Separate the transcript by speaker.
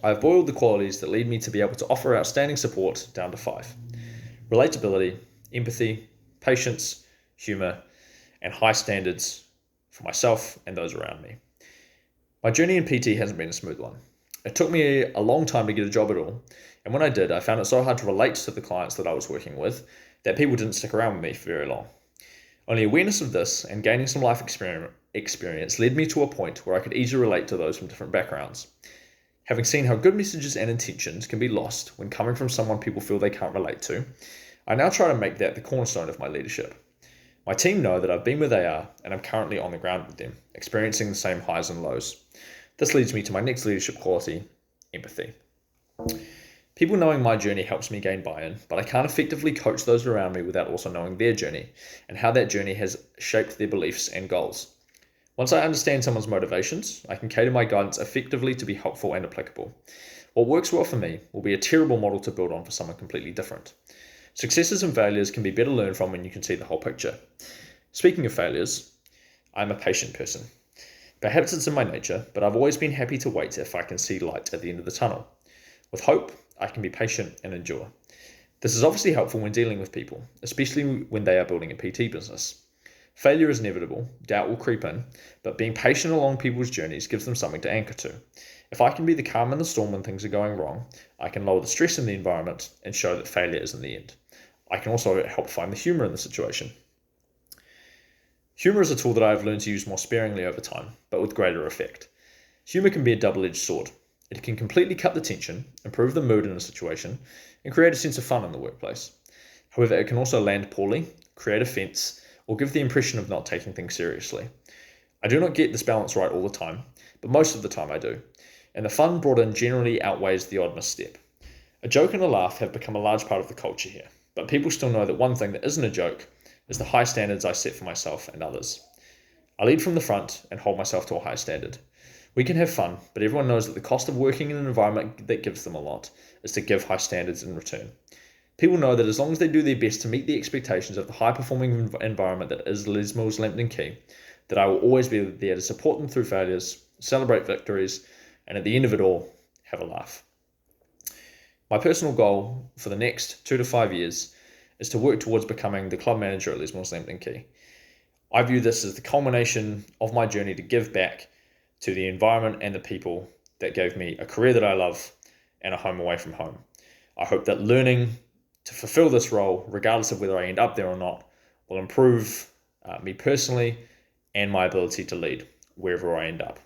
Speaker 1: I've boiled the qualities that lead me to be able to offer outstanding support down to 5. Relatability, empathy, patience, humour, and high standards for myself and those around me. My journey in PT hasn't been a smooth one. It took me a long time to get a job at all, and when I did, I found it so hard to relate to the clients that I was working with that people didn't stick around with me for very long. Only awareness of this and gaining some life experience led me to a point where I could easily relate to those from different backgrounds. Having seen how good messages and intentions can be lost when coming from someone people feel they can't relate to, I now try to make that the cornerstone of my leadership. My team know that I've been where they are and I'm currently on the ground with them, experiencing the same highs and lows. This leads me to my next leadership quality, empathy. People knowing my journey helps me gain buy-in, but I can't effectively coach those around me without also knowing their journey and how that journey has shaped their beliefs and goals. Once I understand someone's motivations, I can cater my guidance effectively to be helpful and applicable. What works well for me will be a terrible model to build on for someone completely different. Successes and failures can be better learned from when you can see the whole picture. Speaking of failures, I'm a patient person. Perhaps it's in my nature, but I've always been happy to wait if I can see light at the end of the tunnel. With hope, I can be patient and endure. This is obviously helpful when dealing with people, especially when they are building a PT business. Failure is inevitable, doubt will creep in, but being patient along people's journeys gives them something to anchor to. If I can be the calm in the storm when things are going wrong, I can lower the stress in the environment and show that failure isn't the end. I can also help find the humour in the situation. Humour is a tool that I have learned to use more sparingly over time, but with greater effect. Humour can be a double-edged sword. It can completely cut the tension, improve the mood in a situation, and create a sense of fun in the workplace. However, it can also land poorly, create offence, or give the impression of not taking things seriously. I do not get this balance right all the time, but most of the time I do, and the fun brought in generally outweighs the odd misstep. A joke and a laugh have become a large part of the culture here, but people still know that one thing that isn't a joke is the high standards I set for myself and others. I lead from the front and hold myself to a high standard. We can have fun, but everyone knows that the cost of working in an environment that gives them a lot is to give high standards in return. People know that as long as they do their best to meet the expectations of the high-performing environment that is Les Mills Lambton Key, that I will always be there to support them through failures, celebrate victories, and at the end of it all, have a laugh. My personal goal for the next 2 to 5 years is to work towards becoming the club manager at Les Mills Lambton Key. I view this as the culmination of my journey to give back to the environment and the people that gave me a career that I love and a home away from home. I hope that learning to fulfill this role, regardless of whether I end up there or not, will improve me personally and my ability to lead wherever I end up.